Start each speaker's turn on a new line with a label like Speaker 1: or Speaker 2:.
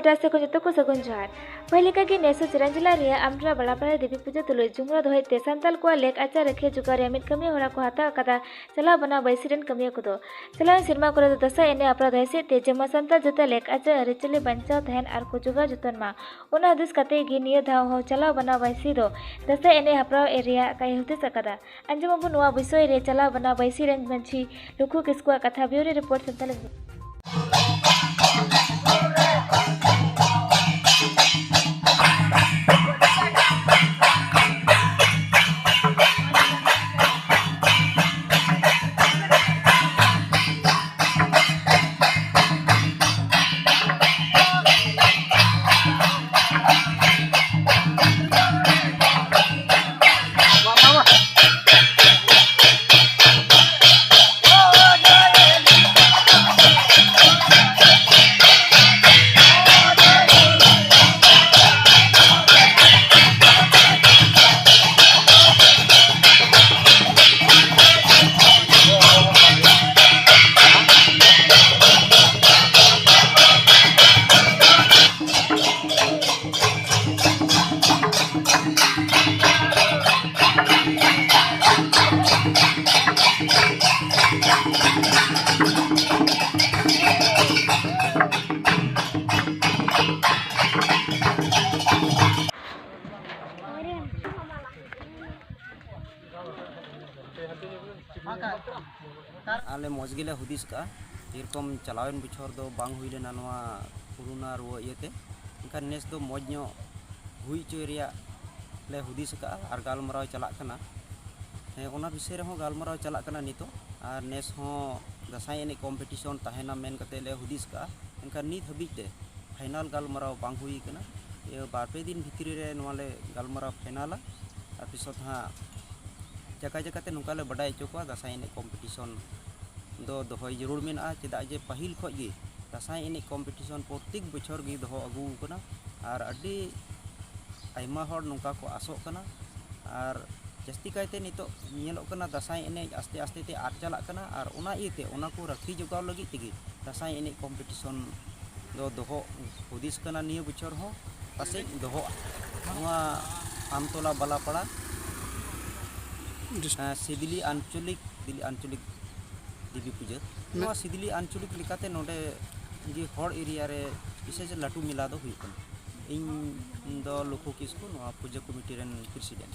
Speaker 1: पहटा से जो को सगुन जोहार पहिलिका की नेसो चिरान जिला रे आमरा बड़ापड़ा देवी पूजा तुलु जुमरा दोहते सांताल को लेक आचार रखे जुगार मिट कमी होरा को हाता कदा चला बना बैसिरन कमी को चला सिरमा को दसा एने अपराध हैसे ते जमा सांताल जता लेक आचार अरिचले बंचाव तहन आर को जुगा जुतन मा ओना हदिस कते गी निया धाव हो चला बना बैसी दो दसा एने हप्राव एरिया काय होते सकदा अंजम बु नवा विषय रे चला बना बैसिरन मंची लुखु किसको कथा ब्यूरो रिपोर्ट संताल
Speaker 2: आले मजगिले हुदिस का जेरकम चलावेन बछर दो बांग हुई लेना नवा कोरोना रुआ इयते इनखान नेस दो मज नो हुई चोरिया ले हुदिस का आर गालमराव चलाक कना ओना विषय रे हो गालमराव चलाक कना नितो आर नेस हो दसाई एने कॉम्पिटिशन ताहेना मेन कते ले हुदिस का इनखान नित हबीते फाइनल गालमराव बांग हुई कना ये बारपे दिन भितरी रे नवा ले गालमराव फाइनल आर पिसत हा जगह जगह नुकाले बड़ा चुका दसाई एने कॉम्पिटिशन दो दोहय जरूर मेना चेदा जे पहिल खगे दसाई एने कॉम्पिटिशन प्रत्येक बछर गे दोहो अगू कना आर अड्डी आइमा हर नुका को आसोक कना आर जस्ती कायते नितो नियलोक कना दसाई एने आस्ते आस्ते ते आर चलाक कना आर ओना इते ओना को रखी जोगाव लगी तेगे दसाई एने कॉम्पिटिशन दो दोहो हुदिस कना निय बछर हो पासे दोहो नवा आमतोला बालापाड़ा सिदिली आंचलिक देवी पूजा नवा सिदिली आंचलिक लिकाते नोडे जे हर एरिया रे विशेष लाटू मेला दो हुई कना इन दो लोको किसको नवा पूजा कमिटी रेन प्रेसिडेंट